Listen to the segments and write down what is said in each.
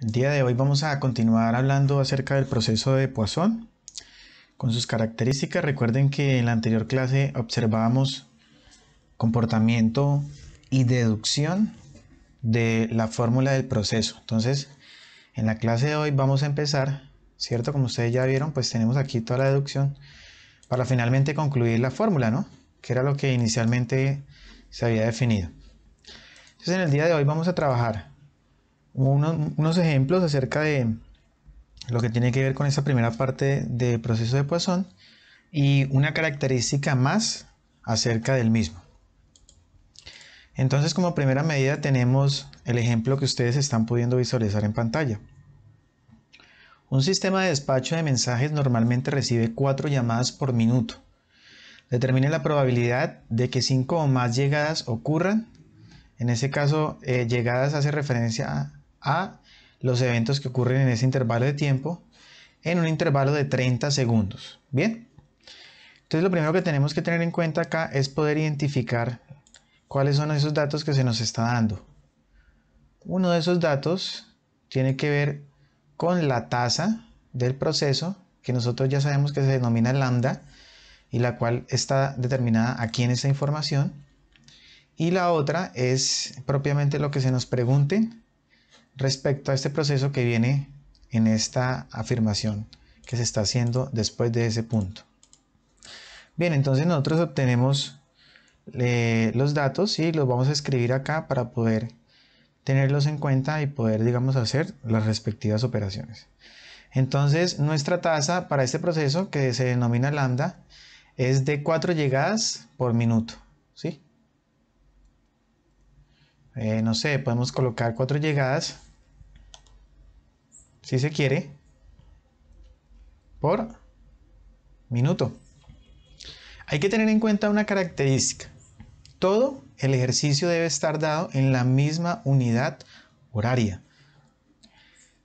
El día de hoy vamos a continuar hablando acerca del proceso de Poisson con sus características. Recuerden que en la anterior clase observábamos comportamiento y deducción de la fórmula del proceso. Entonces, en la clase de hoy vamos a empezar, ¿cierto? Como ustedes ya vieron, pues tenemos aquí toda la deducción para finalmente concluir la fórmula, ¿no? Que era lo que inicialmente se había definido. Entonces, en el día de hoy vamos a trabajar unos ejemplos acerca de lo que tiene que ver con esa primera parte del proceso de Poisson y una característica más acerca del mismo. Entonces, como primera medida tenemos el ejemplo que ustedes están pudiendo visualizar en pantalla. Un sistema de despacho de mensajes normalmente recibe 4 llamadas por minuto. Determine la probabilidad de que 5 o más llegadas ocurran. En ese caso, llegadas hace referencia a los eventos que ocurren en ese intervalo de tiempo en un intervalo de 30 segundos. Bien, entonces lo primero que tenemos que tener en cuenta acá es poder identificar cuáles son esos datos que se nos está dando. Uno de esos datos tiene que ver con la tasa del proceso, que nosotros ya sabemos que se denomina lambda y la cual está determinada aquí en esta información. Y la otra es propiamente lo que se nos pregunte respecto a este proceso que viene en esta afirmación que se está haciendo después de ese punto. Bien, entonces nosotros obtenemos los datos y los vamos a escribir acá para poder tenerlos en cuenta y poder, digamos, hacer las respectivas operaciones. Entonces, nuestra tasa para este proceso, que se denomina lambda, es de 4 llegadas por minuto, ¿sí? No sé, podemos colocar 4 llegadas, si se quiere, por minuto. Hay que tener en cuenta una característica. Todo el ejercicio debe estar dado en la misma unidad horaria.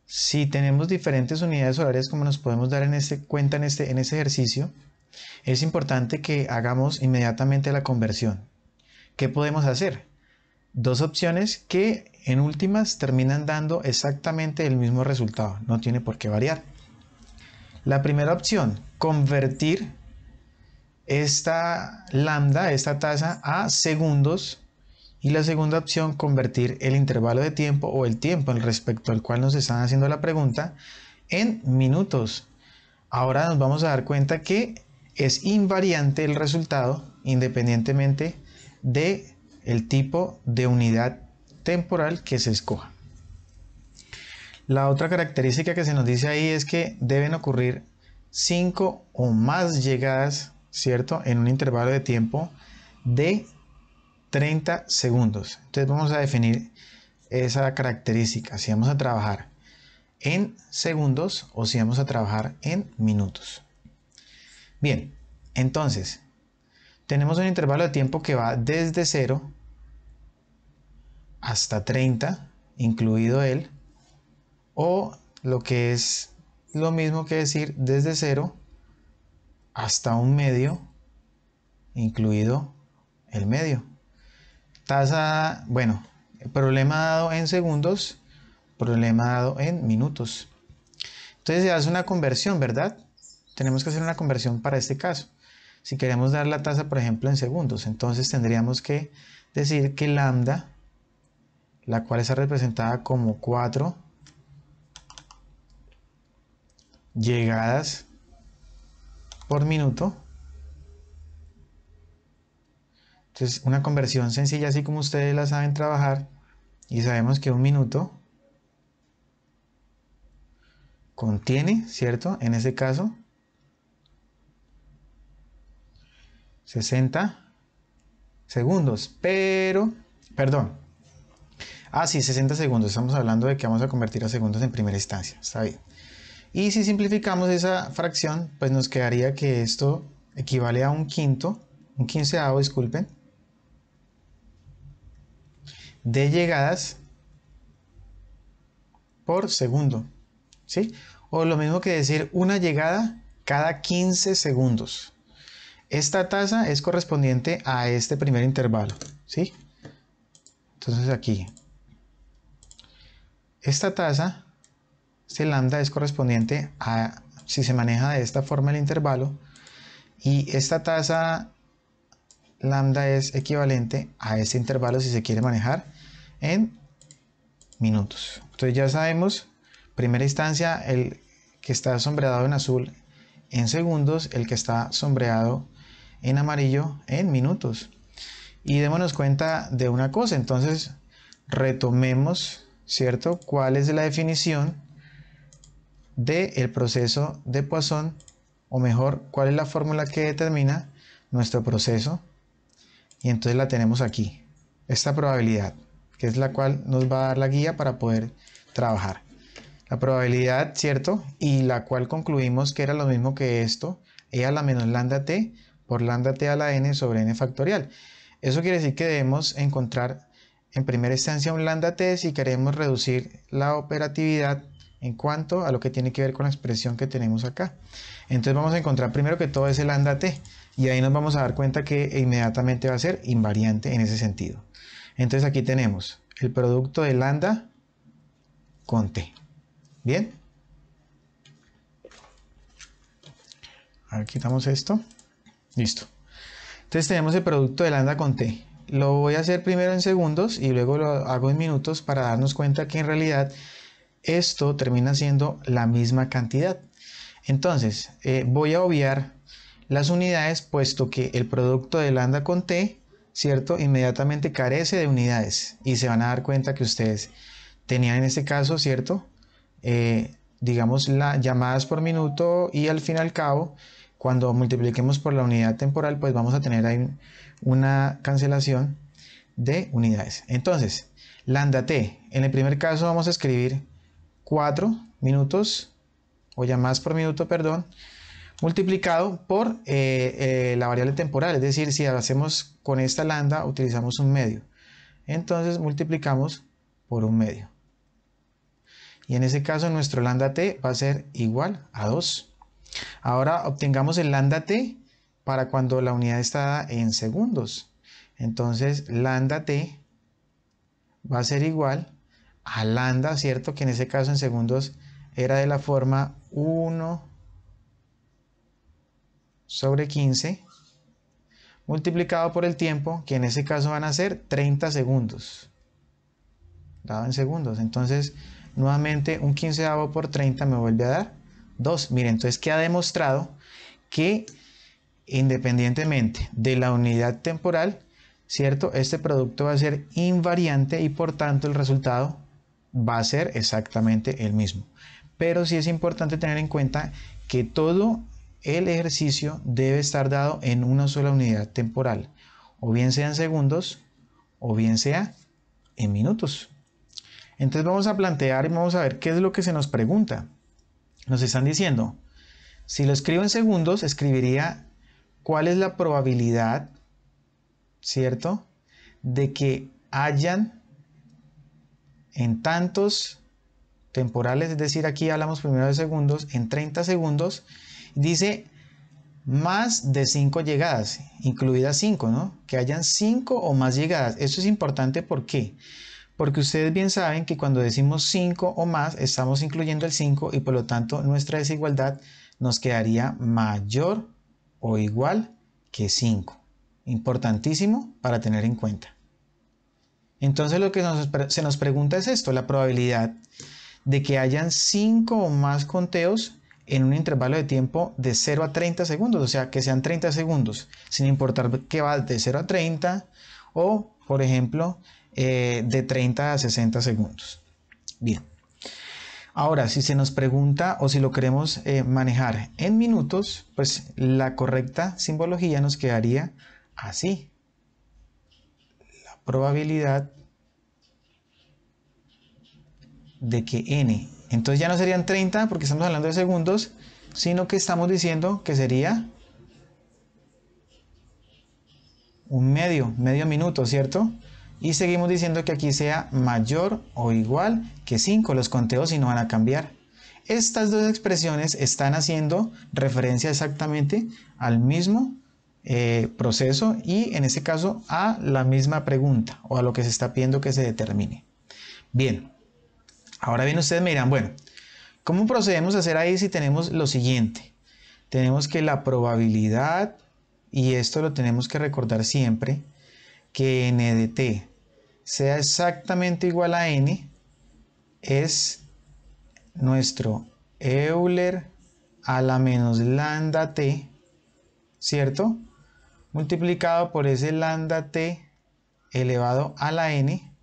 Si tenemos diferentes unidades horarias, como nos podemos dar cuenta en ese ejercicio, es importante que hagamos inmediatamente la conversión. ¿Qué podemos hacer? Dos opciones que en últimas terminan dando exactamente el mismo resultado, no tiene por qué variar. La primera opción, convertir esta lambda, esta tasa, a segundos, y la segunda opción, convertir el intervalo de tiempo o el tiempo respecto al cual nos están haciendo la pregunta en minutos. Ahora nos vamos a dar cuenta que es invariante el resultado independientemente de el tipo de unidad temporal que se escoja. La otra característica que se nos dice ahí es que deben ocurrir 5 o más llegadas, ¿cierto?, en un intervalo de tiempo de 30 segundos. Entonces vamos a definir esa característica, si vamos a trabajar en segundos o si vamos a trabajar en minutos. Bien, entonces tenemos un intervalo de tiempo que va desde 0 hasta 30, incluido él, o lo que es lo mismo que decir desde 0 hasta un medio, incluido el medio. Tasa, bueno, problema dado en segundos, problema dado en minutos. Entonces se hace una conversión, ¿verdad? Tenemos que hacer una conversión para este caso. Si queremos dar la tasa, por ejemplo, en segundos, entonces tendríamos que decir que lambda, la cual está representada como 4 llegadas por minuto. Entonces, una conversión sencilla, así como ustedes la saben trabajar, y sabemos que un minuto contiene, ¿cierto?, en ese caso, 60 segundos, pero, perdón, sí, 60 segundos, estamos hablando de que vamos a convertir a segundos en primera instancia, está bien. Y si simplificamos esa fracción, pues nos quedaría que esto equivale a un quinceavo, disculpen, de llegadas por segundo, ¿sí? O lo mismo que decir una llegada cada 15 segundos. Esta tasa es correspondiente a este primer intervalo, ¿sí? Entonces aquí, esta tasa Este lambda es correspondiente a, si se maneja de esta forma el intervalo, y esta tasa lambda es equivalente a este intervalo si se quiere manejar en minutos. Entonces ya sabemos, primera instancia, el que está sombreado en azul en segundos, el que está sombreado en amarillo en minutos. Y démonos cuenta de una cosa, entonces retomemos, ¿cierto?, cuál es la definición del proceso de Poisson, o mejor, cuál es la fórmula que determina nuestro proceso, y entonces la tenemos aquí, esta probabilidad, que es la cual nos va a dar la guía para poder trabajar. La probabilidad, ¿cierto?, y la cual concluimos que era lo mismo que esto, e a la menos lambda t por lambda t a la n sobre n factorial. Eso quiere decir que debemos encontrar en primera instancia un lambda t si queremos reducir la operatividad en cuanto a lo que tiene que ver con la expresión que tenemos acá. Entonces vamos a encontrar primero que todo ese lambda t, y ahí nos vamos a dar cuenta que inmediatamente va a ser invariante en ese sentido. Entonces aquí tenemos el producto de lambda con t. Bien. Aquí quitamos esto. Listo. Entonces tenemos el producto de lambda con t. Lo voy a hacer primero en segundos y luego lo hago en minutos para darnos cuenta que en realidad esto termina siendo la misma cantidad. Entonces voy a obviar las unidades, puesto que el producto de lambda con t, ¿cierto?, inmediatamente carece de unidades, y se van a dar cuenta que ustedes tenían en este caso, ¿cierto?, digamos las llamadas por minuto, y al fin y al cabo, cuando multipliquemos por la unidad temporal, pues vamos a tener ahí una cancelación de unidades. Entonces, lambda t, en el primer caso vamos a escribir 4 minutos, o llamadas por minuto, perdón, multiplicado por la variable temporal, es decir, si hacemos con esta lambda, utilizamos un medio. Entonces multiplicamos por un medio. Y en ese caso nuestro lambda t va a ser igual a 2. Ahora obtengamos el lambda t para cuando la unidad está dada en segundos. Entonces lambda t va a ser igual a lambda, ¿cierto?, que en ese caso en segundos era de la forma 1 sobre 15 multiplicado por el tiempo, que en ese caso van a ser 30 segundos, dado en segundos. Entonces nuevamente un 15avo por 30 me vuelve a dar 2. Miren, entonces queda demostrado que independientemente de la unidad temporal, ¿cierto?, este producto va a ser invariante y por tanto el resultado va a ser exactamente el mismo. Pero sí es importante tener en cuenta que todo el ejercicio debe estar dado en una sola unidad temporal, o bien sea en segundos o bien sea en minutos. Entonces vamos a plantear y vamos a ver qué es lo que se nos pregunta. Nos están diciendo, si lo escribo en segundos, escribiría cuál es la probabilidad, ¿cierto?, de que hayan en tantos temporales, es decir, aquí hablamos primero de segundos, en 30 segundos, dice más de 5 llegadas, incluidas 5, ¿no? Que hayan 5 o más llegadas. Eso es importante, ¿por qué? Porque ustedes bien saben que cuando decimos 5 o más, estamos incluyendo el 5 y por lo tanto nuestra desigualdad nos quedaría mayor o igual que 5. Importantísimo para tener en cuenta. Entonces lo que se nos pregunta es esto, la probabilidad de que hayan 5 o más conteos en un intervalo de tiempo de 0 a 30 segundos, o sea, que sean 30 segundos, sin importar que va de 0 a 30 o, por ejemplo, de 30 a 60 segundos. Bien. Ahora, si se nos pregunta o si lo queremos manejar en minutos, pues la correcta simbología nos quedaría así. La probabilidad de que n, entonces ya no serían 30 porque estamos hablando de segundos, sino que estamos diciendo que sería un medio minuto, ¿cierto? Y seguimos diciendo que aquí sea mayor o igual que 5, los conteos sí no van a cambiar. Estas dos expresiones están haciendo referencia exactamente al mismo proceso y en este caso a la misma pregunta o a lo que se está pidiendo que se determine. Bien, ahora bien ustedes me dirán, bueno, ¿Cómo procedemos a hacer ahí si tenemos lo siguiente? Tenemos que la probabilidad, y esto lo tenemos que recordar siempre, que n de t sea exactamente igual a n, es nuestro Euler a la menos lambda t, ¿cierto? Multiplicado por ese lambda t elevado a la n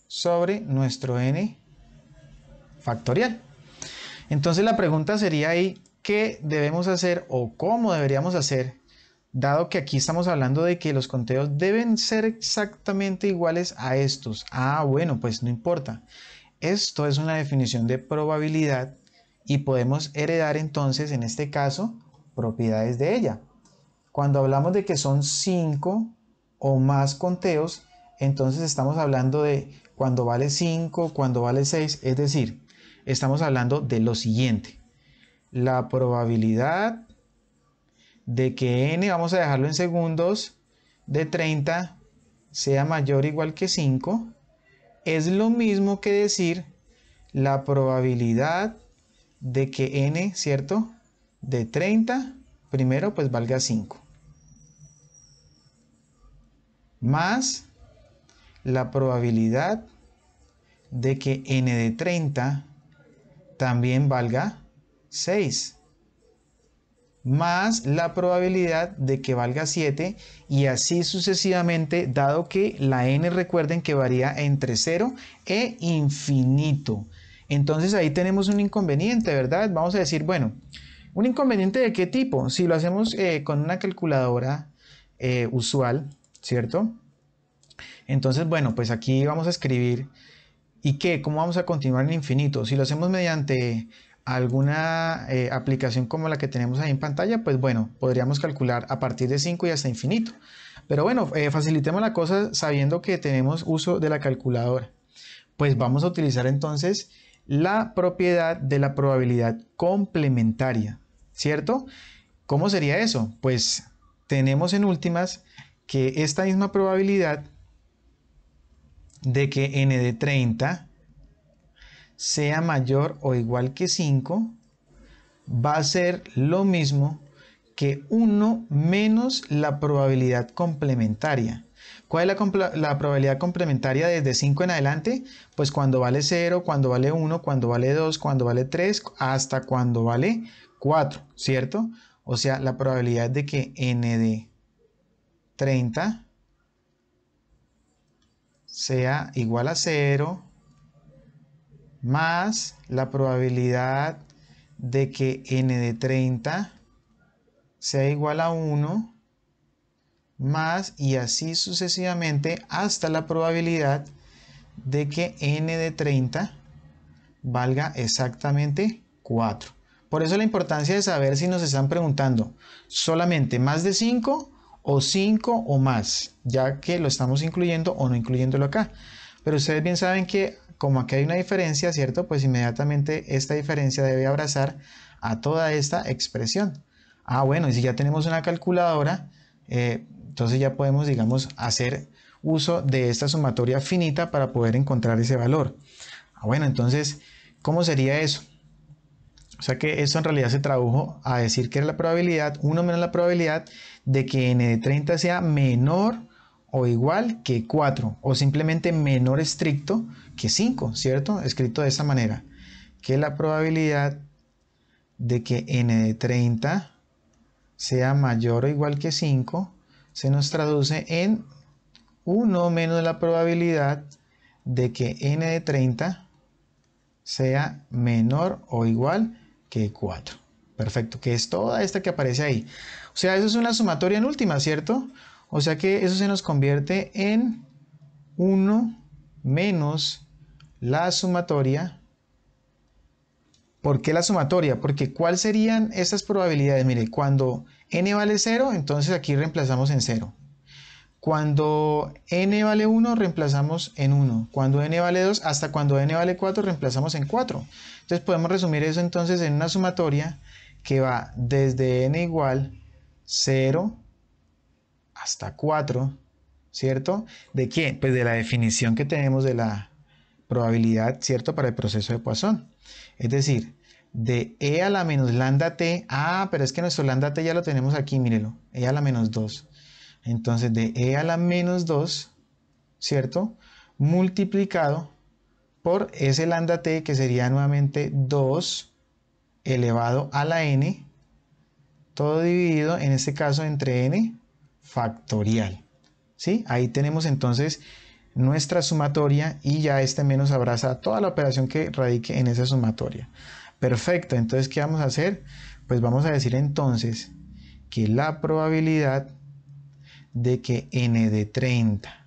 sobre nuestro n factorial. Entonces la pregunta sería ahí, ¿qué debemos hacer o cómo deberíamos hacer? Dado que aquí estamos hablando de que los conteos deben ser exactamente iguales a estos. Bueno, pues no importa. Esto es una definición de probabilidad y podemos heredar entonces, en este caso, propiedades de ella. Cuando hablamos de que son 5 o más conteos, entonces estamos hablando de cuando vale 5, cuando vale 6, es decir, estamos hablando de lo siguiente. La probabilidad de que n, vamos a dejarlo en segundos, de 30 sea mayor o igual que 5, es lo mismo que decir la probabilidad de que n, ¿cierto?, de 30, primero pues valga 5, más la probabilidad de que n de 30 también valga 6, más la probabilidad de que valga 7 y así sucesivamente, dado que la n, recuerden que varía entre 0 e infinito. Entonces ahí tenemos un inconveniente, ¿verdad? Vamos a decir, bueno, ¿un inconveniente de qué tipo? Si lo hacemos con una calculadora usual, ¿cierto? Entonces, bueno, pues aquí vamos a escribir, ¿y qué? ¿Cómo vamos a continuar en infinito? Si lo hacemos mediante alguna aplicación como la que tenemos ahí en pantalla, pues bueno, podríamos calcular a partir de 5 y hasta infinito. Pero bueno, facilitemos la cosa sabiendo que tenemos uso de la calculadora. Pues vamos a utilizar entonces la propiedad de la probabilidad complementaria, ¿cierto? ¿Cómo sería eso? Pues tenemos en últimas que esta misma probabilidad de que n de 30 sea mayor o igual que 5 va a ser lo mismo que 1 menos la probabilidad complementaria. ¿Cuál es la probabilidad complementaria desde 5 en adelante? Pues cuando vale 0, cuando vale 1, cuando vale 2, cuando vale 3, hasta cuando vale 4, ¿cierto? O sea, la probabilidad de que n de 30 sea igual a 0 más la probabilidad de que n de 30 sea igual a 1 más y así sucesivamente hasta la probabilidad de que n de 30 valga exactamente 4. Por eso la importancia de saber si nos están preguntando solamente más de 5 o 5 o más, ya que lo estamos incluyendo o no incluyéndolo acá. Pero ustedes bien saben que como aquí hay una diferencia, ¿cierto? Pues inmediatamente esta diferencia debe abrazar a toda esta expresión. Bueno, y si ya tenemos una calculadora, entonces ya podemos, digamos, hacer uso de esta sumatoria finita para poder encontrar ese valor. Bueno, entonces, ¿cómo sería eso? O sea que esto en realidad se tradujo a decir que era la probabilidad, 1 menos la probabilidad de que n de 30 sea menor o igual que 4, o simplemente menor estricto que 5, ¿cierto? Escrito de esta manera, que la probabilidad de que n de 30 sea mayor o igual que 5 se nos traduce en 1 menos la probabilidad de que n de 30 sea menor o igual que 4. Perfecto, que es toda esta que aparece ahí. O sea, eso es una sumatoria en última, ¿cierto? O sea que eso se nos convierte en 1 menos la sumatoria. ¿Por qué la sumatoria? Porque ¿cuáles serían estas probabilidades? Mire, cuando n vale 0, entonces aquí reemplazamos en 0. Cuando n vale 1, reemplazamos en 1. Cuando n vale 2, hasta cuando n vale 4, reemplazamos en 4. Entonces podemos resumir eso entonces en una sumatoria que va desde n igual 0 hasta 4, ¿cierto? ¿De qué? Pues de la definición que tenemos de la probabilidad, ¿cierto?, para el proceso de Poisson. Es decir, de E a la menos lambda t, pero es que nuestro lambda t ya lo tenemos aquí, mírelo, E a la menos 2. Entonces de E a la menos 2, ¿cierto?, multiplicado por ese lambda t, que sería nuevamente 2 elevado a la n, todo dividido en este caso entre n factorial. ¿Sí? Ahí tenemos entonces nuestra sumatoria y ya este menos abraza toda la operación que radique en esa sumatoria. Perfecto, entonces ¿qué vamos a hacer? Pues vamos a decir entonces que la probabilidad de que n de 30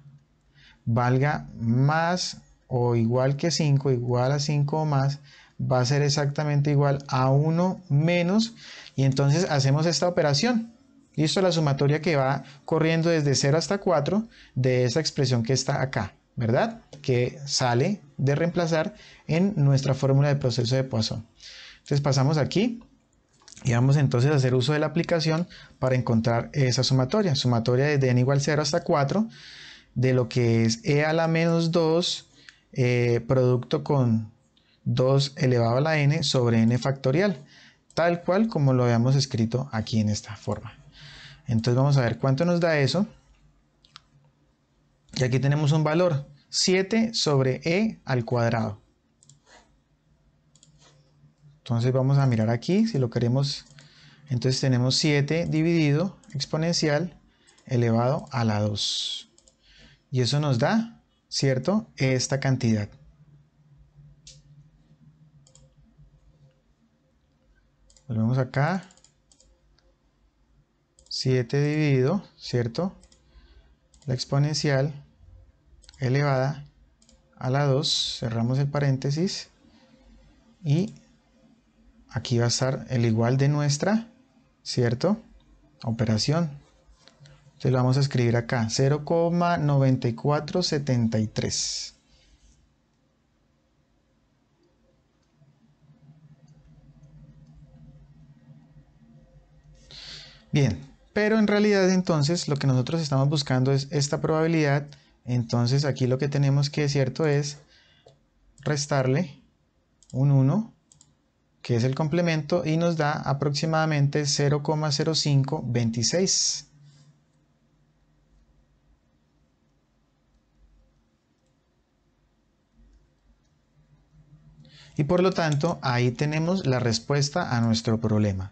valga más o igual que 5, igual a 5 o más, va a ser exactamente igual a 1 menos, y entonces hacemos esta operación. Listo, la sumatoria que va corriendo desde 0 hasta 4 de esta expresión que está acá, ¿verdad? Que sale de reemplazar en nuestra fórmula de proceso de Poisson. Entonces pasamos aquí y vamos entonces a hacer uso de la aplicación para encontrar esa sumatoria. Sumatoria desde n igual 0 hasta 4 de lo que es e a la menos 2 producto con 2 elevado a la n sobre n factorial, tal cual como lo habíamos escrito aquí en esta forma. Entonces vamos a ver cuánto nos da eso. Y aquí tenemos un valor, 7 sobre e al cuadrado. Entonces vamos a mirar aquí, si lo queremos, entonces tenemos 7 dividido exponencial elevado a la 2. Y eso nos da, ¿cierto?, esta cantidad. Volvemos acá. 7 dividido, ¿cierto?, la exponencial elevada a la 2. Cerramos el paréntesis. Y aquí va a estar el igual de nuestra, ¿cierto?, operación. Entonces lo vamos a escribir acá, 0,9473. Bien, pero en realidad entonces lo que nosotros estamos buscando es esta probabilidad. Entonces aquí lo que tenemos que, cierto, es restarle un 1, que es el complemento, y nos da aproximadamente 0,0526. Y por lo tanto, ahí tenemos la respuesta a nuestro problema.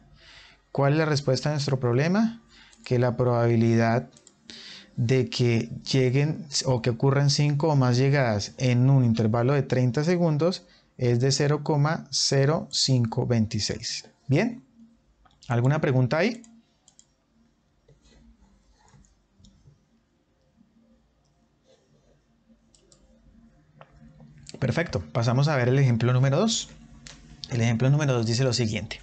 ¿Cuál es la respuesta a nuestro problema? Que la probabilidad de que lleguen o que ocurran 5 o más llegadas en un intervalo de 30 segundos es de 0,0526. ¿Bien? ¿Alguna pregunta ahí? Perfecto, pasamos a ver el ejemplo número 2. El ejemplo número 2 dice lo siguiente.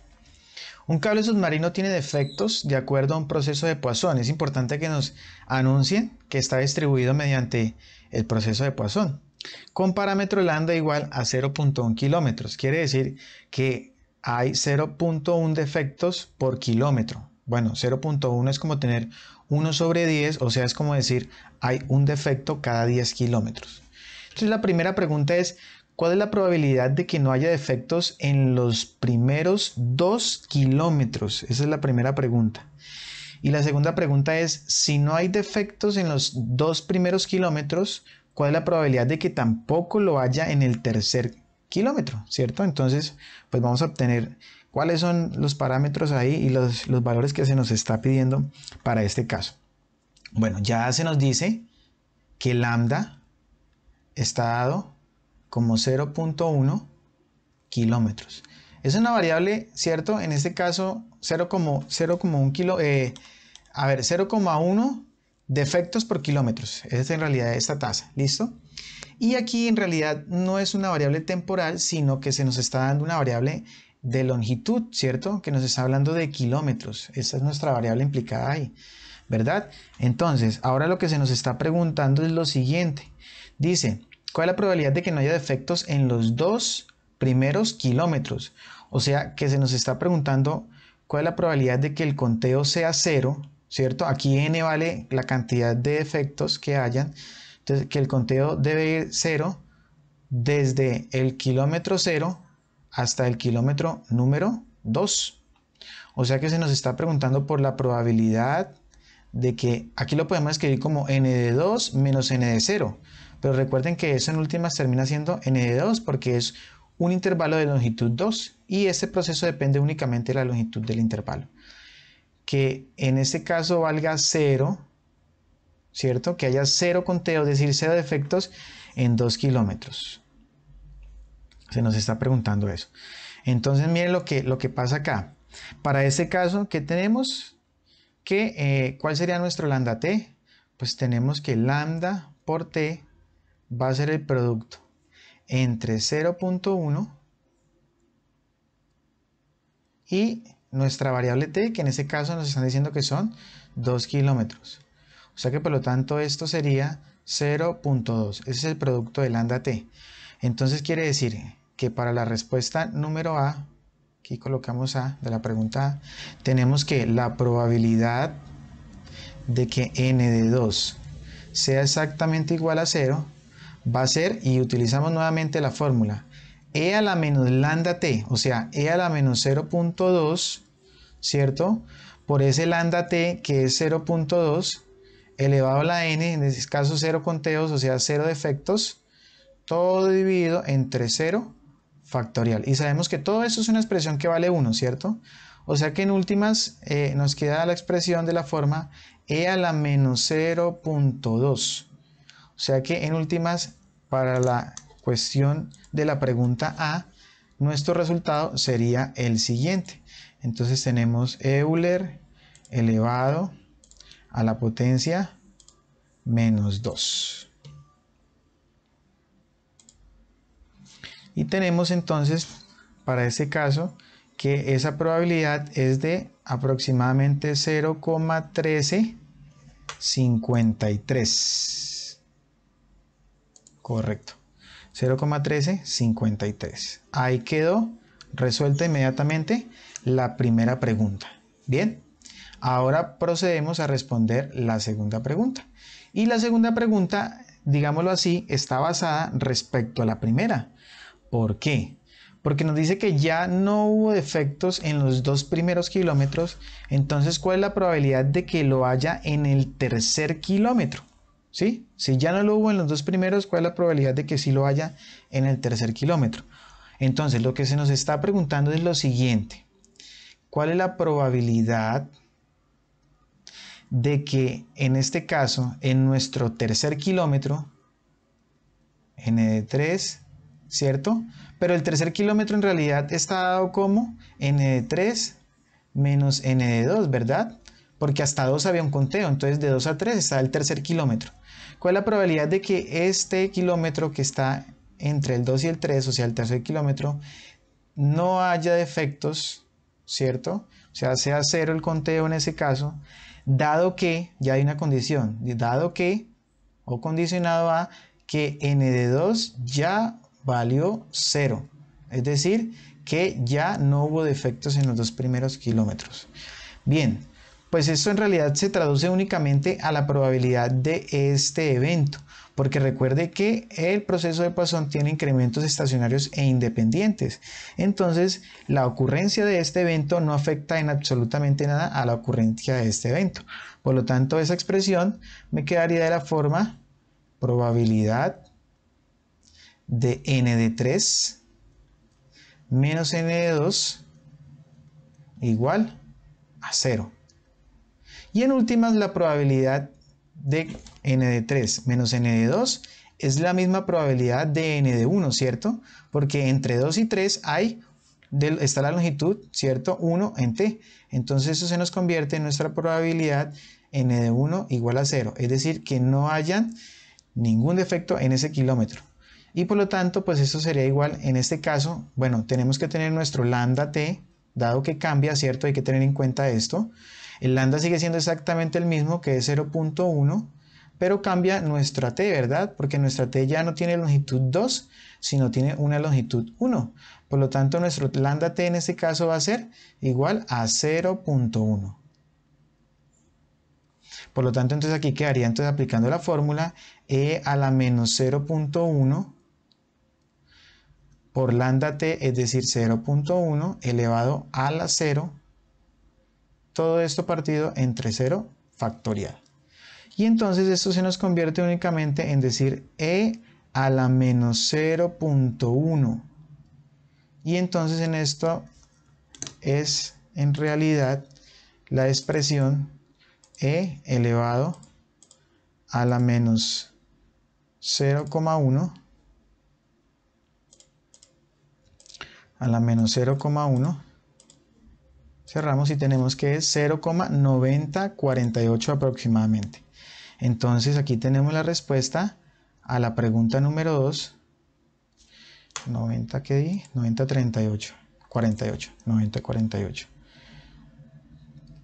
Un cable submarino tiene defectos de acuerdo a un proceso de Poisson. Es importante que nos anuncien que está distribuido mediante el proceso de Poisson, con parámetro lambda igual a 0.1 kilómetros. Quiere decir que hay 0.1 defectos por kilómetro. Bueno, 0.1 es como tener 1 sobre 10, o sea, es como decir, hay un defecto cada 10 kilómetros. Entonces la primera pregunta es, ¿cuál es la probabilidad de que no haya defectos en los primeros 2 kilómetros? Esa es la primera pregunta. Y la segunda pregunta es, si no hay defectos en los 2 primeros kilómetros, ¿cuál es la probabilidad de que tampoco lo haya en el tercer kilómetro? ¿Cierto? Entonces, pues vamos a obtener cuáles son los parámetros ahí y los valores que se nos está pidiendo para este caso. Bueno, ya se nos dice que lambda está dado como 0.1 kilómetros. Es una variable, ¿cierto? En este caso, 0,1 defectos por kilómetros. Esa es en realidad esta tasa, ¿listo? Y aquí en realidad no es una variable temporal, sino que se nos está dando una variable de longitud, ¿cierto? Que nos está hablando de kilómetros. Esta es nuestra variable implicada ahí, ¿verdad? Entonces, ahora lo que se nos está preguntando es lo siguiente. Dice, ¿cuál es la probabilidad de que no haya defectos en los 2 primeros kilómetros? O sea, que se nos está preguntando cuál es la probabilidad de que el conteo sea 0, ¿cierto? Aquí n vale la cantidad de defectos que hayan, entonces que el conteo debe ir 0 desde el kilómetro 0 hasta el kilómetro número 2. O sea que se nos está preguntando por la probabilidad de que, aquí lo podemos escribir como n de 2 menos n de 0, pero recuerden que eso en últimas termina siendo n de 2 porque es un intervalo de longitud 2 y este proceso depende únicamente de la longitud del intervalo. Que en este caso valga 0, ¿cierto? Que haya 0 conteo, es decir, 0 defectos en 2 kilómetros. Se nos está preguntando eso. Entonces miren lo que pasa acá. Para este caso, ¿qué tenemos? ¿Cuál sería nuestro lambda t? Pues tenemos que lambda por t va a ser el producto entre 0.1 y nuestra variable t, que en este caso nos están diciendo que son 2 kilómetros. O sea que por lo tanto esto sería 0.2. Ese es el producto de lambda t. Entonces quiere decir que para la respuesta número A, aquí colocamos A de la pregunta A, tenemos que la probabilidad de que n de 2 sea exactamente igual a 0 va a ser, y utilizamos nuevamente la fórmula, e a la menos lambda t, o sea, e a la menos 0.2, ¿cierto? Por ese lambda t que es 0.2 elevado a la n, en este caso 0 conteos, o sea, 0 defectos, todo dividido entre 0 factorial. Y sabemos que todo eso es una expresión que vale 1, ¿cierto? O sea que en últimas nos queda la expresión de la forma e a la menos 0.2. O sea que en últimas, para la cuestión de la pregunta A, nuestro resultado sería el siguiente. Entonces tenemos Euler elevado a la potencia menos 2. Y tenemos entonces, para este caso, que esa probabilidad es de aproximadamente 0,1353. Correcto. 0,1353. Ahí quedó resuelta inmediatamente la primera pregunta. Bien, ahora procedemos a responder la segunda pregunta. Y la segunda pregunta, digámoslo así, está basada respecto a la primera. ¿Por qué? Porque nos dice que ya no hubo defectos en los 2 primeros kilómetros. Entonces, ¿cuál es la probabilidad de que lo haya en el tercer kilómetro? ¿Sí? Si ya no lo hubo en los 2 primeros, ¿cuál es la probabilidad de que sí lo haya en el tercer kilómetro? Entonces, lo que se nos está preguntando es lo siguiente. ¿Cuál es la probabilidad de que en este caso, en nuestro tercer kilómetro, n de 3, ¿cierto? Pero el tercer kilómetro en realidad está dado como n de 3 menos n de 2, ¿verdad? Porque hasta 2 había un conteo, entonces de 2 a 3 está el tercer kilómetro. ¿Cuál es la probabilidad de que este kilómetro que está entre el 2 y el 3, o sea, el tercer kilómetro, no haya defectos, ¿cierto? O sea, sea 0 el conteo en ese caso, dado que, ya hay una condición, dado que, o condicionado a, que n de 2 ya valió 0, es decir, que ya no hubo defectos en los 2 primeros kilómetros. Bien, pues esto en realidad se traduce únicamente a la probabilidad de este evento, porque recuerde que el proceso de Poisson tiene incrementos estacionarios e independientes. Entonces, la ocurrencia de este evento no afecta en absolutamente nada a la ocurrencia de este evento. Por lo tanto, esa expresión me quedaría de la forma probabilidad de n de 3 menos n de 2 igual a 0. Y en últimas, la probabilidad de n de 3 menos n de 2 es la misma probabilidad de n de 1, ¿cierto? Porque entre 2 y 3 está la longitud, ¿cierto? 1 en t. Entonces eso se nos convierte en nuestra probabilidad n de 1 igual a 0. Es decir, que no haya ningún defecto en ese kilómetro. Y por lo tanto, pues esto sería igual, en este caso, bueno, tenemos que tener nuestro lambda t, dado que cambia, ¿cierto? Hay que tener en cuenta esto. El lambda sigue siendo exactamente el mismo, que es 0.1, pero cambia nuestra t, ¿verdad? Porque nuestra t ya no tiene longitud 2, sino tiene una longitud 1. Por lo tanto, nuestro lambda t en este caso va a ser igual a 0.1. Por lo tanto, entonces aquí quedaría entonces aplicando la fórmula e a la menos 0.1 por lambda t, es decir, 0.1 elevado a la 0, todo esto partido entre 0 factorial. Y entonces esto se nos convierte únicamente en decir e a la menos 0.1. Y entonces en esto es en realidad la expresión e elevado a la menos 0,1 a la menos 0,1, cerramos y tenemos que es 0,9048 aproximadamente. Entonces aquí tenemos la respuesta a la pregunta número 2, 90, ¿qué di? 9038, 48, 9048.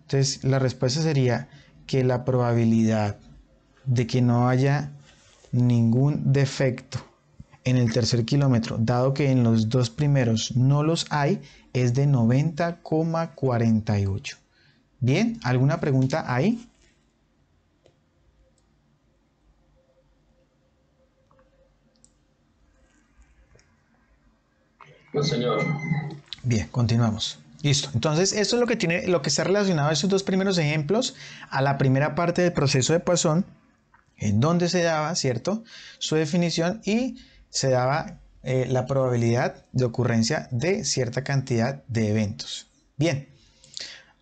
Entonces la respuesta sería que la probabilidad de que no haya ningún defecto en el tercer kilómetro, dado que en los dos primeros no los hay, es de 90,48. Bien, ¿alguna pregunta ahí? No, señor. Bien, continuamos. Listo. Entonces, esto es lo que tiene, lo que está relacionado a estos dos primeros ejemplos, a la primera parte del proceso de Poisson, en donde se daba, ¿cierto?, su definición y se daba la probabilidad de ocurrencia de cierta cantidad de eventos. Bien,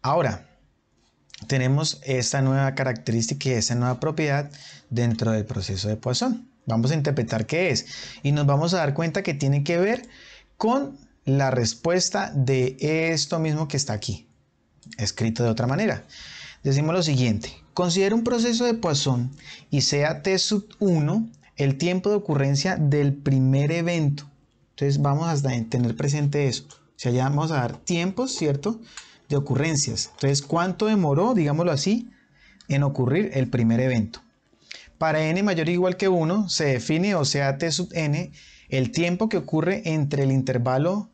ahora tenemos esta nueva característica y esta nueva propiedad dentro del proceso de Poisson. Vamos a interpretar qué es y nos vamos a dar cuenta que tiene que ver con la respuesta de esto mismo que está aquí, escrito de otra manera. Decimos lo siguiente: considera un proceso de Poisson y sea t sub 1 el tiempo de ocurrencia del primer evento. Entonces vamos a tener presente eso. O sea, ya vamos a dar tiempos, ¿cierto?, de ocurrencias. Entonces, ¿cuánto demoró, digámoslo así, en ocurrir el primer evento? Para n mayor o igual que 1 se define, o sea, t sub n, el tiempo que ocurre entre el intervalo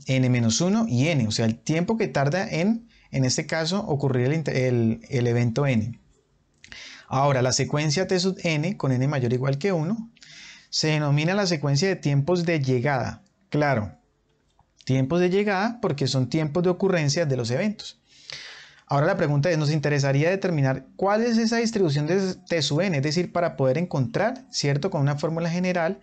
n-1 y n, o sea, el tiempo que tarda en este caso, ocurrir el evento n. Ahora, la secuencia t sub n con n mayor o igual que 1 se denomina la secuencia de tiempos de llegada. Claro, tiempos de llegada porque son tiempos de ocurrencia de los eventos. Ahora la pregunta es, nos interesaría determinar cuál es esa distribución de t sub n, es decir, para poder encontrar, ¿cierto?, con una fórmula general,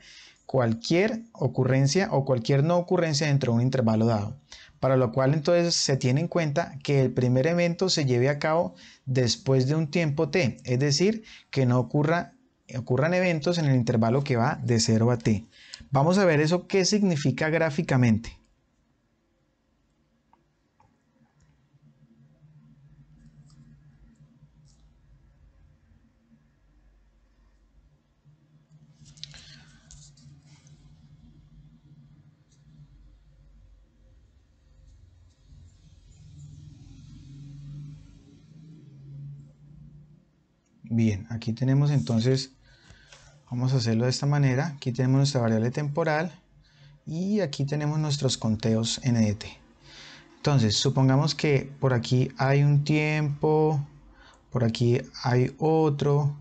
cualquier ocurrencia o cualquier no ocurrencia dentro de un intervalo dado. Para lo cual entonces se tiene en cuenta que el primer evento se lleve a cabo después de un tiempo t, es decir, que no ocurran eventos en el intervalo que va de 0 a t. Vamos a ver eso qué significa gráficamente. Bien, aquí tenemos entonces, vamos a hacerlo de esta manera. Aquí tenemos nuestra variable temporal y aquí tenemos nuestros conteos n de t. Entonces, supongamos que por aquí hay un tiempo, por aquí hay otro,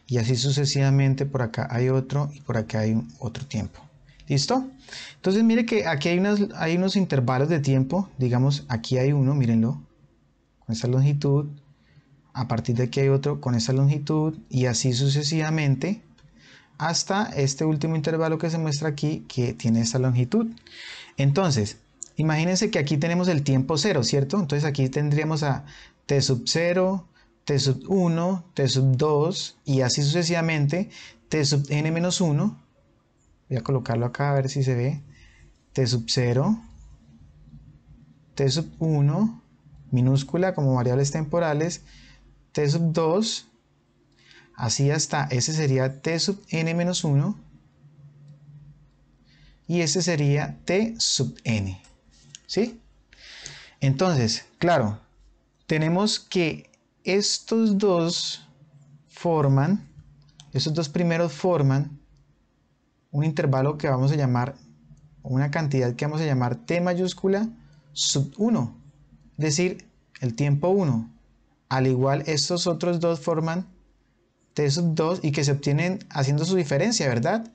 y así sucesivamente, por acá hay otro y por acá hay otro tiempo. ¿Listo? Entonces, mire que aquí hay unos intervalos de tiempo. Digamos, aquí hay uno, mírenlo, con esta longitud. A partir de aquí hay otro con esta longitud y así sucesivamente hasta este último intervalo que se muestra aquí, que tiene esta longitud. Entonces, imagínense que aquí tenemos el tiempo 0, ¿cierto? Entonces aquí tendríamos a t sub 0, t sub 1, t sub 2 y así sucesivamente t sub n menos 1. Voy a colocarlo acá a ver si se ve. T sub 0, t sub 1, minúscula como variables temporales, t sub 2, así hasta ese sería t sub n menos 1 y ese sería t sub n, ¿sí? Entonces, claro, tenemos que estos dos primeros forman un intervalo que vamos a llamar, una cantidad que vamos a llamar t mayúscula sub 1, es decir, el tiempo 1. Al igual, estos otros dos forman t sub 2 y que se obtienen haciendo su diferencia, ¿verdad?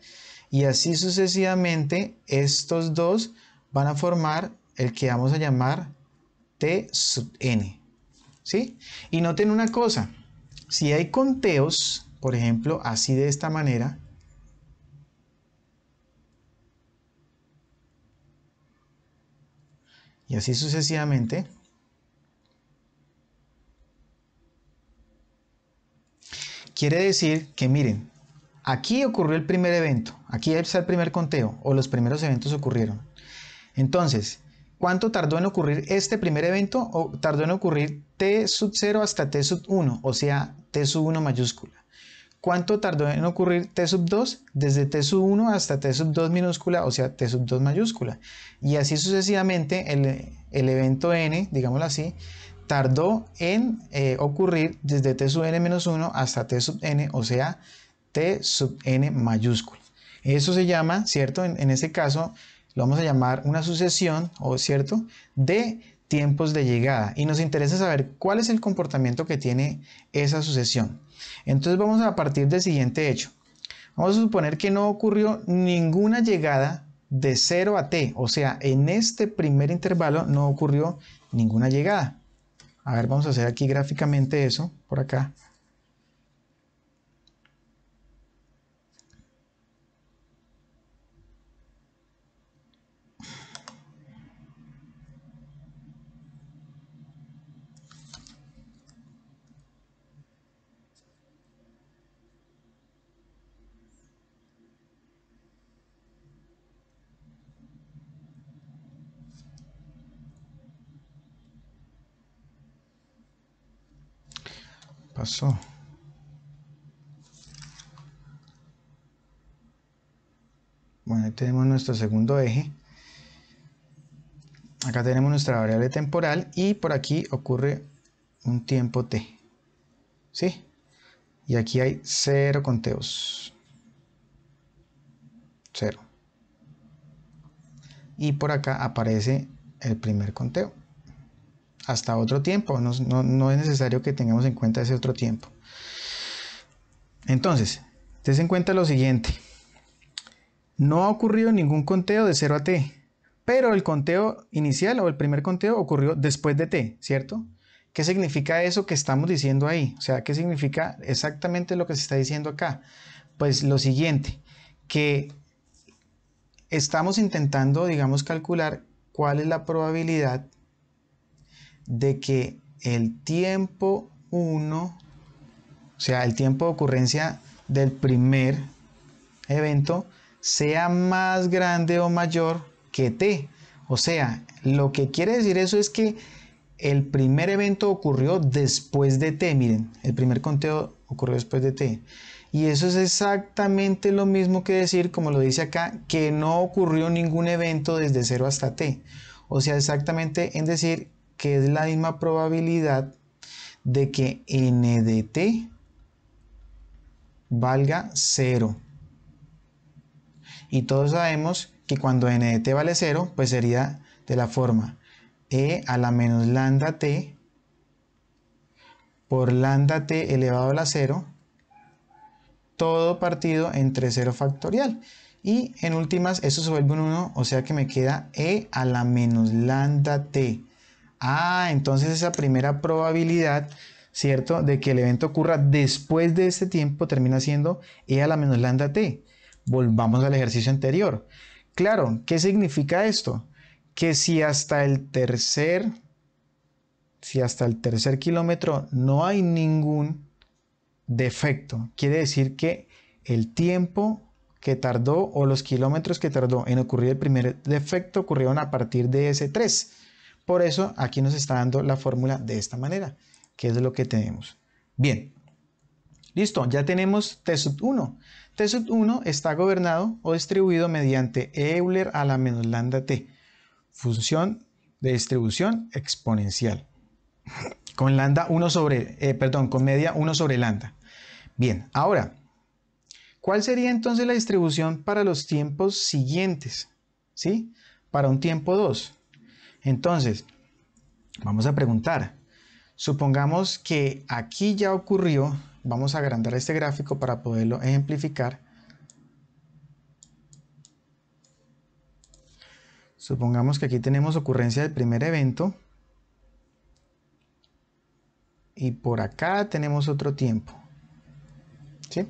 Y así sucesivamente, estos dos van a formar el que vamos a llamar T sub n. ¿Sí? Y noten una cosa, si hay conteos, por ejemplo, así de esta manera, y así sucesivamente, quiere decir que miren, aquí ocurrió el primer evento, aquí está el primer conteo, o los primeros eventos ocurrieron. Entonces, ¿cuánto tardó en ocurrir este primer evento? O tardó en ocurrir t sub 0 hasta t sub 1, o sea, t sub 1 mayúscula. ¿Cuánto tardó en ocurrir t sub 2? Desde t sub 1 hasta t sub 2 minúscula, o sea, t sub 2 mayúscula. Y así sucesivamente el evento n, digámoslo así, tardó en ocurrir desde t sub n-1 hasta t sub n, o sea, t sub n mayúscula. Eso se llama, ¿cierto? En ese caso lo vamos a llamar una sucesión, ¿o cierto?, de tiempos de llegada. Y nos interesa saber cuál es el comportamiento que tiene esa sucesión. Entonces vamos a partir del siguiente hecho. Vamos a suponer que no ocurrió ninguna llegada de 0 a t, o sea, en este primer intervalo no ocurrió ninguna llegada. A ver, vamos a hacer aquí gráficamente eso, por acá. Pasó. Bueno, ahí tenemos nuestro segundo eje. Acá tenemos nuestra variable temporal y por aquí ocurre un tiempo t. ¿Sí? Y aquí hay 0 conteos. 0. Y por acá aparece el primer conteo. Hasta otro tiempo. No es necesario que tengamos en cuenta ese otro tiempo. Entonces, ten en cuenta lo siguiente. No ha ocurrido ningún conteo de 0 a t. Pero el conteo inicial o el primer conteo ocurrió después de t, ¿cierto? ¿Qué significa eso que estamos diciendo ahí? O sea, ¿qué significa exactamente lo que se está diciendo acá? Pues lo siguiente, que estamos intentando, digamos, calcular cuál es la probabilidad de que el tiempo 1, o sea, el tiempo de ocurrencia del primer evento, sea más grande o mayor que t. O sea, lo que quiere decir eso es que el primer evento ocurrió después de t. Miren, el primer conteo ocurrió después de t. Y eso es exactamente lo mismo que decir, como lo dice acá, que no ocurrió ningún evento desde 0 hasta t. O sea, exactamente en decir que es la misma probabilidad de que n de t valga 0. Y todos sabemos que cuando n de t vale 0, pues sería de la forma e a la menos lambda t por lambda t elevado a la 0, todo partido entre 0 factorial. Y en últimas eso se vuelve un 1, o sea que me queda e a la menos lambda t. Entonces esa primera probabilidad, ¿cierto?, de que el evento ocurra después de este tiempo termina siendo e a la menos lambda t. Volvamos al ejercicio anterior. Claro, ¿qué significa esto? Que si hasta el tercer kilómetro no hay ningún defecto, quiere decir que el tiempo que tardó o los kilómetros que tardó en ocurrir el primer defecto ocurrieron a partir de ese 3. Por eso aquí nos está dando la fórmula de esta manera, que es lo que tenemos. Bien, listo, ya tenemos t sub 1. T sub 1 está gobernado o distribuido mediante Euler a la menos lambda t, función de distribución exponencial, con lambda 1 sobre, con media 1 sobre lambda. Bien, ahora, ¿cuál sería entonces la distribución para los tiempos siguientes? ¿Sí? Para un tiempo 2. Entonces, vamos a preguntar. Supongamos que aquí ya ocurrió, vamos a agrandar este gráfico para poderlo ejemplificar. Supongamos que aquí tenemos ocurrencia del primer evento. Y por acá tenemos otro tiempo. ¿Sí?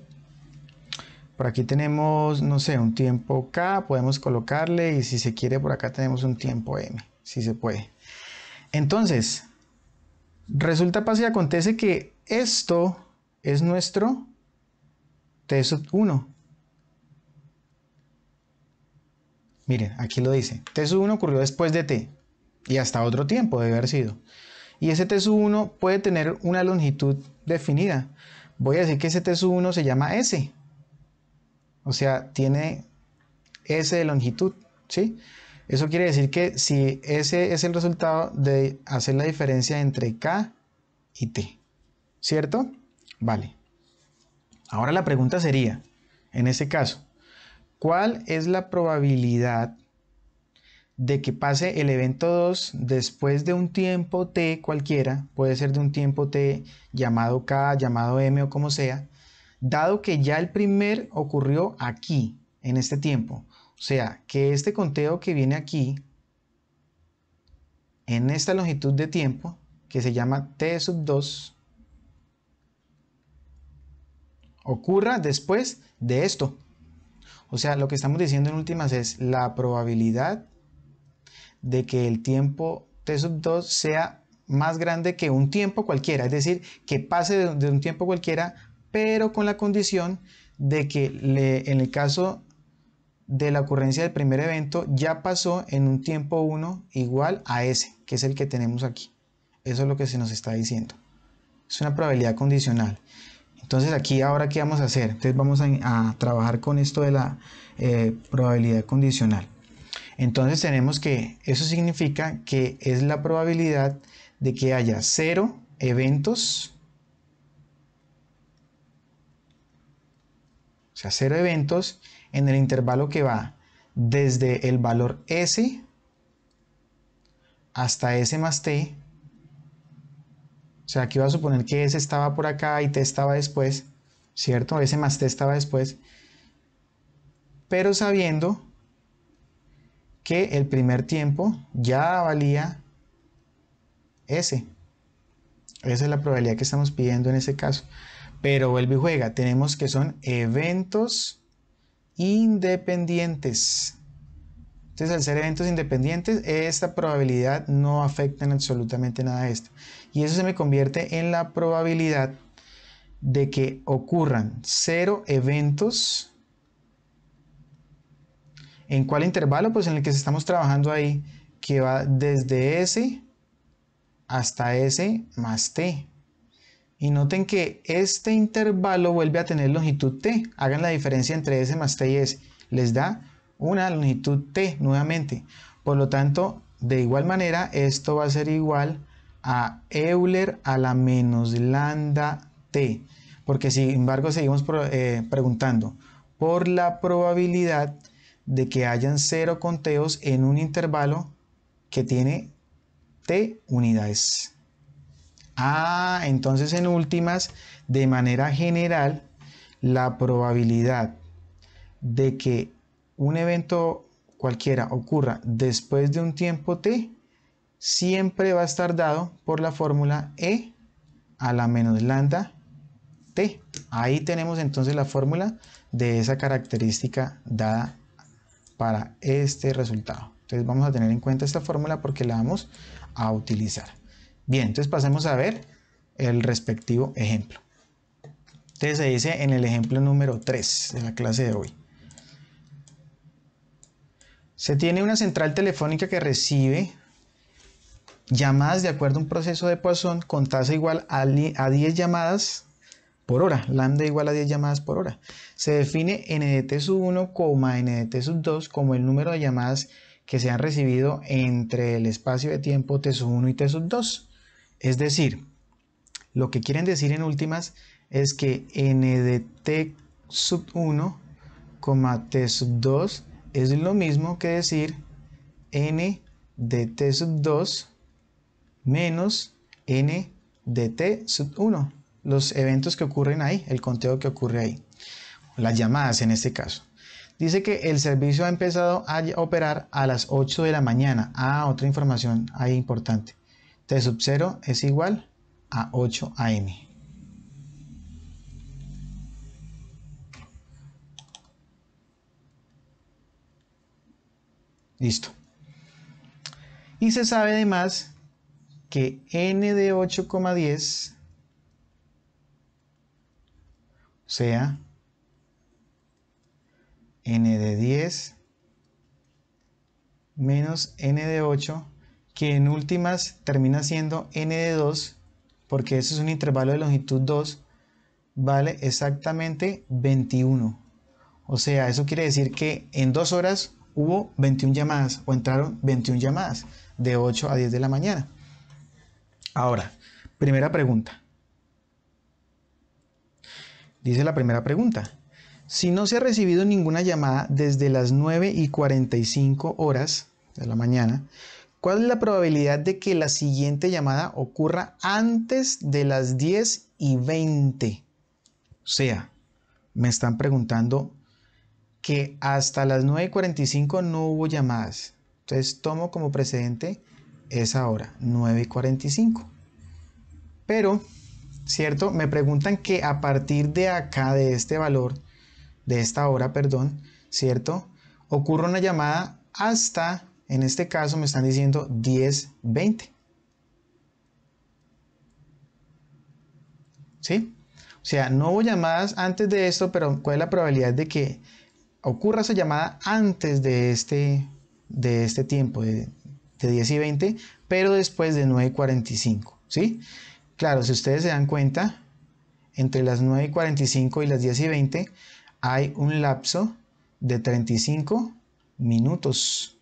Por aquí tenemos, no sé, un tiempo K, podemos colocarle, y si se quiere por acá tenemos un tiempo M, si se puede. Entonces, resulta, pasa y acontece que esto es nuestro T sub 1. Miren, aquí lo dice, T sub 1 ocurrió después de T, y hasta otro tiempo debe haber sido. Y ese T sub 1 puede tener una longitud definida. Voy a decir que ese T sub 1 se llama S. O sea, tiene S de longitud, ¿sí? Eso quiere decir que si S es el resultado de hacer la diferencia entre K y T, ¿cierto? Vale. Ahora la pregunta sería, en este caso, ¿cuál es la probabilidad de que pase el evento 2 después de un tiempo T cualquiera? Puede ser de un tiempo T llamado K, llamado M o como sea, dado que ya el primer ocurrió aquí, en este tiempo. O sea, que este conteo que viene aquí, en esta longitud de tiempo, que se llama T sub 2, ocurra después de esto. O sea, lo que estamos diciendo en últimas es la probabilidad de que el tiempo T sub 2 sea más grande que un tiempo cualquiera. Es decir, que pase de un tiempo cualquiera, pero con la condición de que en el caso de la ocurrencia del primer evento ya pasó en un tiempo 1 igual a ese, que es el que tenemos aquí. Eso es lo que se nos está diciendo. Es una probabilidad condicional. Entonces aquí ahora ¿qué vamos a hacer? Entonces vamos a trabajar con esto de la probabilidad condicional. Entonces tenemos que, eso significa que es la probabilidad de que haya 0 eventos. O sea, 0 eventos en el intervalo que va desde el valor S hasta S más T. O sea, aquí voy a suponer que S estaba por acá y T estaba después, ¿cierto? S más T estaba después. Pero sabiendo que el primer tiempo ya valía S. Esa es la probabilidad que estamos pidiendo en este caso. Pero vuelve y juega, tenemos que son eventos independientes. Entonces, al ser eventos independientes, esta probabilidad no afecta en absolutamente nada de esto. Y eso se me convierte en la probabilidad de que ocurran 0 eventos. ¿En cuál intervalo? Pues en el que estamos trabajando ahí, que va desde S hasta S más T. Y noten que este intervalo vuelve a tener longitud T. Hagan la diferencia entre S más T y S. Les da una longitud T nuevamente. Por lo tanto, de igual manera, esto va a ser igual a Euler a la menos lambda T. Porque sin embargo seguimos preguntando por la probabilidad de que hayan 0 conteos en un intervalo que tiene T unidades. Entonces en últimas, de manera general, la probabilidad de que un evento cualquiera ocurra después de un tiempo T siempre va a estar dado por la fórmula E a la menos lambda T. Ahí tenemos entonces la fórmula de esa característica dada para este resultado. Entonces vamos a tener en cuenta esta fórmula porque la vamos a utilizar. Bien, entonces pasemos a ver el respectivo ejemplo. Entonces se dice en el ejemplo número 3 de la clase de hoy. Se tiene una central telefónica que recibe llamadas de acuerdo a un proceso de Poisson con tasa igual a 10 llamadas por hora, lambda igual a 10 llamadas por hora. Se define NDT sub 1, NDT sub 2 como el número de llamadas que se han recibido entre el espacio de tiempo T sub 1 y T sub 2. Es decir, lo que quieren decir en últimas es que NDT sub 1, T sub 2 es lo mismo que decir N de T sub 2 menos N de T sub 1. Los eventos que ocurren ahí, el conteo que ocurre ahí, las llamadas en este caso. Dice que el servicio ha empezado a operar a las 8 de la mañana. Ah, otra información ahí importante. T sub 0 es igual a 8 AM. Listo. Y se sabe además que n de 8,10 sea n de 10 menos n de 8, que en últimas termina siendo n de 2, porque eso es un intervalo de longitud 2, vale exactamente 21. O sea, eso quiere decir que en 2 horas hubo 21 llamadas, o entraron 21 llamadas, de 8 a 10 de la mañana. Ahora, primera pregunta. Dice la primera pregunta: si no se ha recibido ninguna llamada desde las 9:45 horas de la mañana, ¿cuál es la probabilidad de que la siguiente llamada ocurra antes de las 10:20? O sea, me están preguntando que hasta las 9:45 no hubo llamadas. Entonces tomo como precedente esa hora, 9:45. Pero, ¿cierto? Me preguntan que a partir de acá, de este valor, de esta hora, perdón, ¿cierto? Ocurre una llamada hasta, en este caso me están diciendo 10:20. ¿Sí? O sea, no hubo llamadas antes de esto, pero ¿cuál es la probabilidad de que ocurra esa llamada antes de este tiempo, de 10:20, pero después de 9:45? ¿Sí? Claro, si ustedes se dan cuenta, entre las 9:45 y las 10:20 hay un lapso de 35 minutos.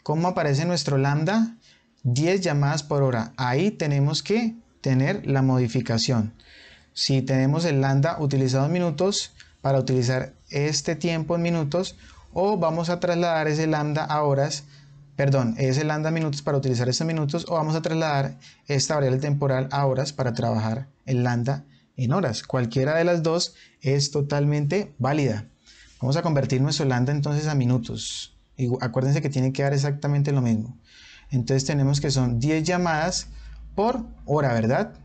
¿Cómo aparece nuestro lambda? 10 llamadas por hora. Ahí tenemos que tener la modificación. Si tenemos el lambda utilizado en minutos, para utilizar este tiempo en minutos, o vamos a trasladar ese lambda a horas, perdón, ese lambda a minutos para utilizar estos minutos, o vamos a trasladar esta variable temporal a horas para trabajar el lambda en horas. Cualquiera de las dos es totalmente válida. Vamos a convertir nuestro lambda entonces a minutos. Y acuérdense que tiene que dar exactamente lo mismo. Entonces tenemos que son 10 llamadas por hora, ¿verdad?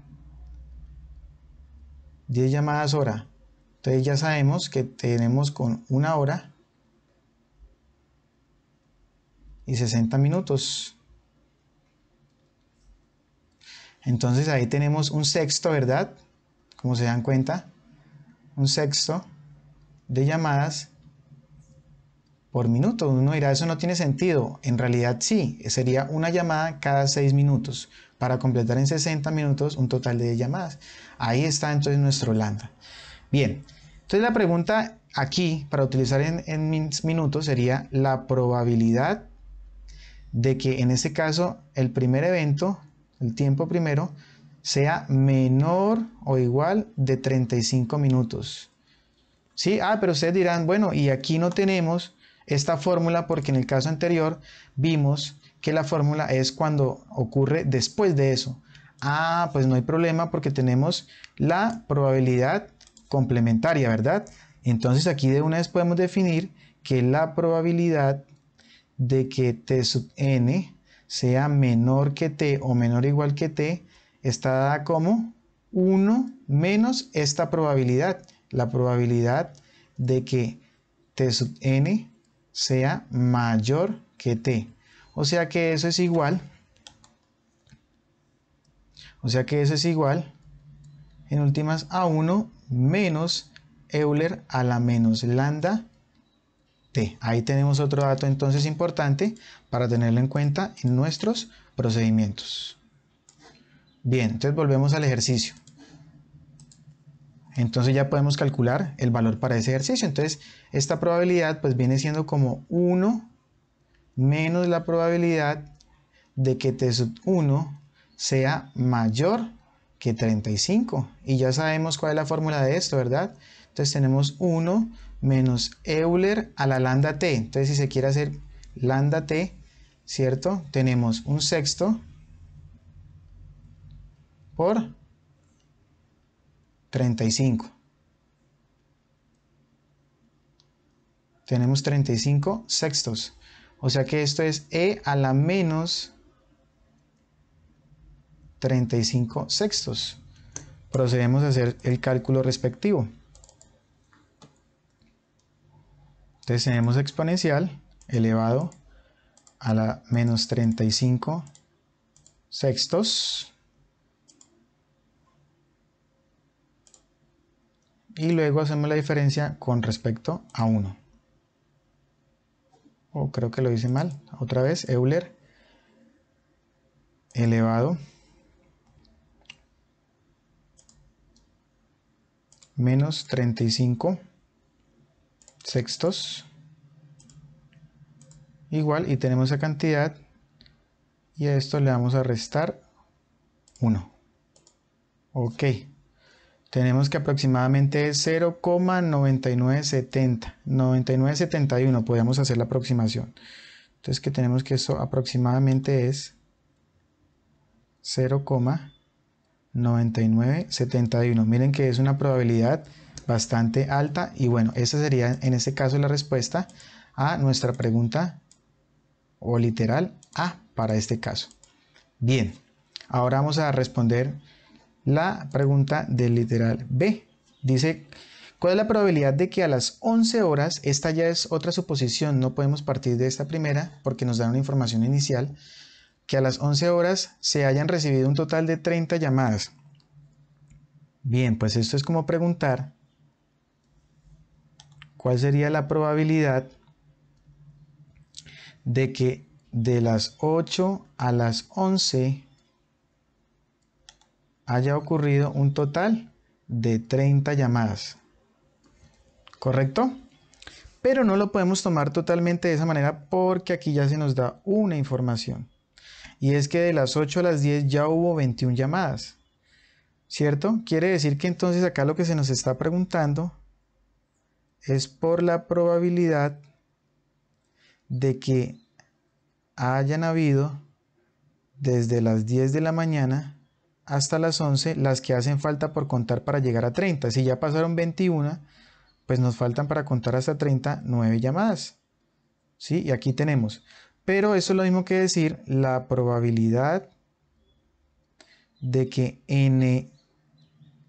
10 llamadas hora. Entonces ya sabemos que tenemos con una hora y 60 minutos. Entonces ahí tenemos un sexto, ¿verdad? Como se dan cuenta, un sexto de llamadas por minuto. Uno dirá, eso no tiene sentido. En realidad sí, sería una llamada cada 6 minutos para completar en 60 minutos un total de 10 llamadas. Ahí está entonces nuestro lambda. Bien, entonces la pregunta aquí para utilizar en minutos sería la probabilidad de que en este caso el primer evento, el tiempo primero, sea menor o igual de 35 minutos. ¿Sí? Pero ustedes dirán, bueno, y aquí no tenemos esta fórmula porque en el caso anterior vimos que la fórmula es cuando ocurre después de eso. Pues no hay problema porque tenemos la probabilidad complementaria, ¿verdad? Entonces aquí de una vez podemos definir que la probabilidad de que t sub n sea menor que t o menor o igual que t está dada como 1 menos esta probabilidad, la probabilidad de que t sub n sea mayor que t. O sea que eso es igual, en últimas, a 1 menos Euler a la menos lambda t. Ahí tenemos otro dato entonces importante para tenerlo en cuenta en nuestros procedimientos. Bien, entonces volvemos al ejercicio. Entonces ya podemos calcular el valor para ese ejercicio. Entonces esta probabilidad pues viene siendo como 1 menos la probabilidad de que t sub 1 sea mayor que 35. Y ya sabemos cuál es la fórmula de esto, ¿verdad? Entonces tenemos 1 menos Euler a la lambda t. Entonces si se quiere hacer lambda t, ¿cierto? Tenemos un sexto por 35. tenemos 35 sextos. O sea que esto es e a la menos 35 sextos. Procedemos a hacer el cálculo respectivo. Entonces tenemos exponencial elevado a la menos 35 sextos. Y luego hacemos la diferencia con respecto a 1. O creo que lo hice mal. Otra vez, Euler elevado menos 35 sextos igual, y tenemos esa cantidad, y a esto le vamos a restar 1. Ok, tenemos que aproximadamente es 0,9970, 9971, podemos hacer la aproximación. Entonces que tenemos que eso aproximadamente es 0,9971. Miren que es una probabilidad bastante alta, y bueno, esa sería en este caso la respuesta a nuestra pregunta, o literal A para este caso. Bien, ahora vamos a responder la pregunta del literal B. Dice, ¿cuál es la probabilidad de que a las 11 horas, esta ya es otra suposición, no podemos partir de esta primera porque nos da una información inicial, que a las 11 horas se hayan recibido un total de 30 llamadas? Bien, pues esto es como preguntar cuál sería la probabilidad de que de las 8 a las 11 haya ocurrido un total de 30 llamadas. ¿Correcto? Pero no lo podemos tomar totalmente de esa manera porque aquí ya se nos da una información. Y es que de las 8 a las 10 ya hubo 21 llamadas. ¿Cierto? Quiere decir que entonces acá lo que se nos está preguntando es por la probabilidad de que hayan habido desde las 10 de la mañana hasta las 11 las que hacen falta por contar para llegar a 30. Si ya pasaron 21, pues nos faltan para contar hasta 30 9 llamadas. ¿Sí? Y aquí tenemos. Pero eso es lo mismo que decir la probabilidad de que n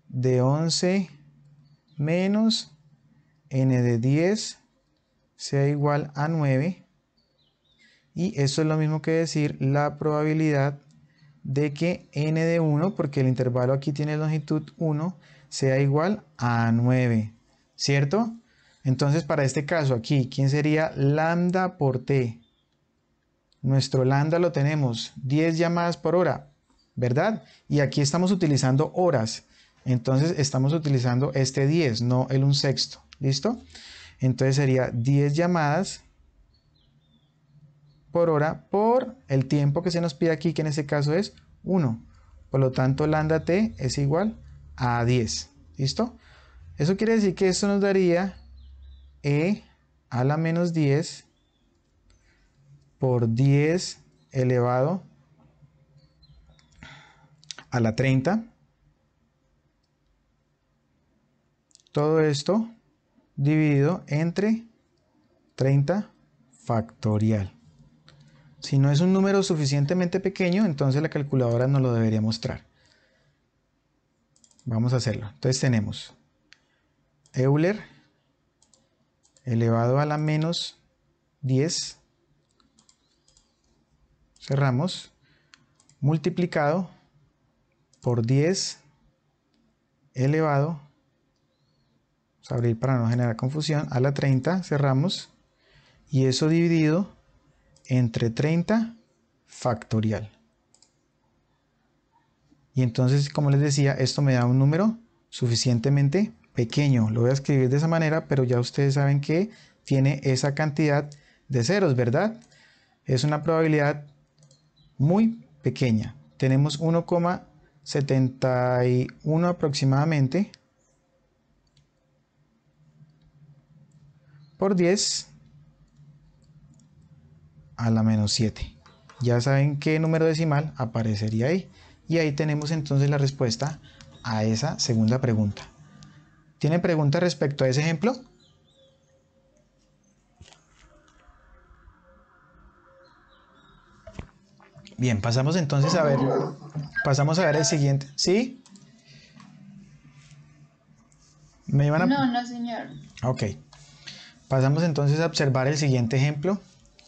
de 11 menos n de 10 sea igual a 9. Y eso es lo mismo que decir la probabilidad de que n de 1, porque el intervalo aquí tiene longitud 1, sea igual a 9. ¿Cierto? Entonces, para este caso aquí, ¿quién sería lambda por t? Nuestro lambda lo tenemos 10 llamadas por hora, ¿verdad? Y aquí estamos utilizando horas. Entonces, estamos utilizando este 10, no el 1/6. ¿Listo? Entonces, sería 10 llamadas por hora por el tiempo que se nos pide aquí, que en este caso es 1. Por lo tanto, lambda t es igual a 10. ¿Listo? Eso quiere decir que esto nos daría e a la menos 10 por 10 elevado a la 30. Todo esto dividido entre 30 factorial. Si no es un número suficientemente pequeño, entonces la calculadora nos lo debería mostrar. Vamos a hacerlo. Entonces tenemos Euler elevado a la menos 10, cerramos, multiplicado por 10 elevado, vamos a abrir para no generar confusión, a la 30, cerramos, y eso dividido entre 30 factorial. Y entonces, como les decía, esto me da un número suficientemente pequeño. Lo voy a escribir de esa manera, pero ya ustedes saben que tiene esa cantidad de ceros, ¿verdad? Es una probabilidad muy pequeña. Tenemos 1,71 aproximadamente por 10 a la menos 7. Ya saben qué número decimal aparecería ahí. Y ahí tenemos entonces la respuesta a esa segunda pregunta. ¿Tienen preguntas respecto a ese ejemplo? Bien, pasamos entonces a ver el siguiente. ¿Sí? ¿Me iban a...? No, señor. Ok. Pasamos entonces a observar el siguiente ejemplo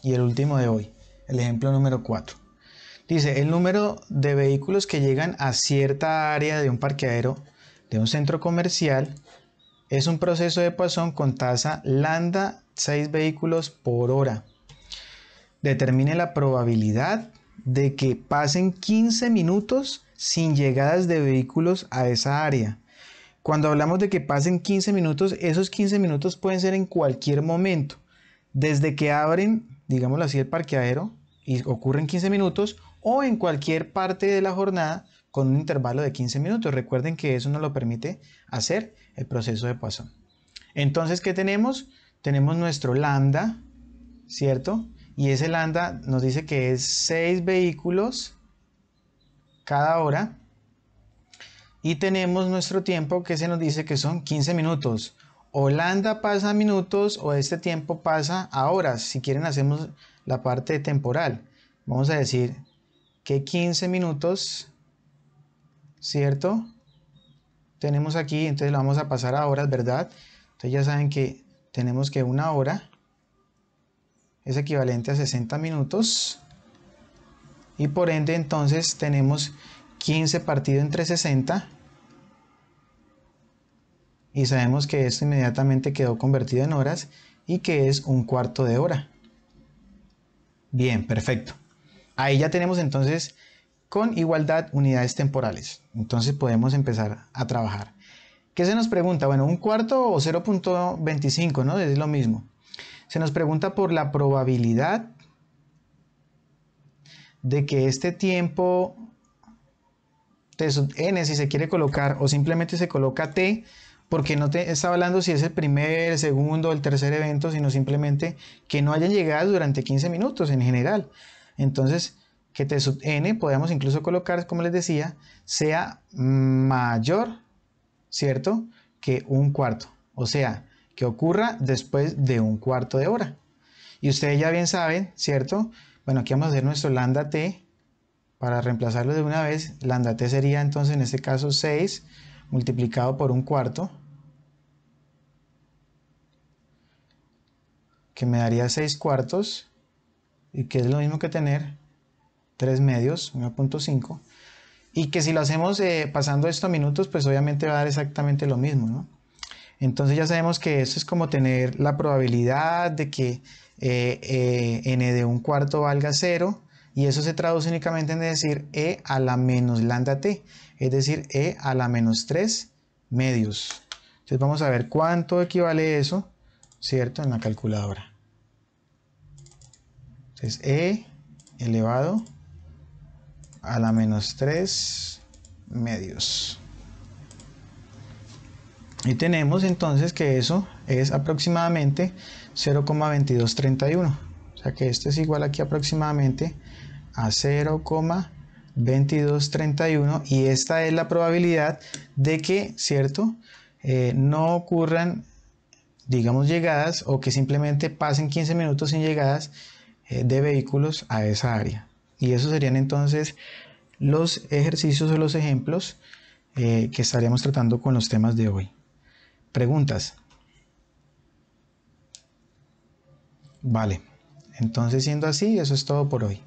y el último de hoy, el ejemplo número 4. Dice, el número de vehículos que llegan a cierta área de un parqueadero de un centro comercial es un proceso de Poisson con tasa lambda 6 vehículos por hora. Determine la probabilidad de que pasen 15 minutos sin llegadas de vehículos a esa área. Cuando hablamos de que pasen 15 minutos, esos 15 minutos pueden ser en cualquier momento. Desde que abren, digámoslo así, el parqueadero y ocurren 15 minutos o en cualquier parte de la jornada con un intervalo de 15 minutos. Recuerden que eso nos lo permite hacer el proceso de Poisson. Entonces, ¿qué tenemos? Tenemos nuestro lambda, ¿cierto? Y ese lambda nos dice que es 6 vehículos cada hora. Y tenemos nuestro tiempo que se nos dice que son 15 minutos. O lambda pasa a minutos o este tiempo pasa a horas. Si quieren hacemos la parte temporal. Vamos a decir que 15 minutos, ¿cierto? Tenemos aquí, entonces lo vamos a pasar a horas, ¿verdad? Entonces ya saben que tenemos que una hora es equivalente a 60 minutos. Y por ende entonces tenemos 15 partido entre 60. Y sabemos que esto inmediatamente quedó convertido en horas y que es un cuarto de hora. Bien, perfecto. Ahí ya tenemos entonces con igualdad unidades temporales. Entonces podemos empezar a trabajar. ¿Qué se nos pregunta? Bueno, un cuarto o 0.25, ¿no? Es lo mismo. Se nos pregunta por la probabilidad de que este tiempo t sub n, si se quiere colocar, o simplemente se coloca t, porque no te está hablando si es el primer, el segundo, el tercer evento, sino simplemente que no hayan llegado durante 15 minutos en general. Entonces, que t sub n, podemos incluso colocar, como les decía, sea mayor, ¿cierto?, que un cuarto. O sea, que ocurra después de un cuarto de hora. Y ustedes ya bien saben, ¿cierto? Bueno, aquí vamos a hacer nuestro lambda t. Para reemplazarlo de una vez, lambda t sería entonces en este caso 6 multiplicado por un cuarto, que me daría 6 cuartos, y que es lo mismo que tener 3 medios, 1.5, y que si lo hacemos pasando esto a minutos, pues obviamente va a dar exactamente lo mismo, ¿no? Entonces ya sabemos que eso es como tener la probabilidad de que n de un cuarto valga 0, y eso se traduce únicamente en decir e a la menos lambda t, es decir, e a la menos 3 medios. Entonces vamos a ver cuánto equivale eso, ¿cierto?, en la calculadora. Entonces e elevado a la menos 3 medios. Y tenemos entonces que eso es aproximadamente 0,2231. O sea que esto es igual aquí aproximadamente a 0,2231, y esta es la probabilidad de que, ¿cierto?, no ocurran, digamos, llegadas, o que simplemente pasen 15 minutos sin llegadas de vehículos a esa área. Y eso serían entonces los ejercicios o los ejemplos que estaríamos tratando con los temas de hoy. ¿Preguntas? Vale, entonces siendo así, eso es todo por hoy.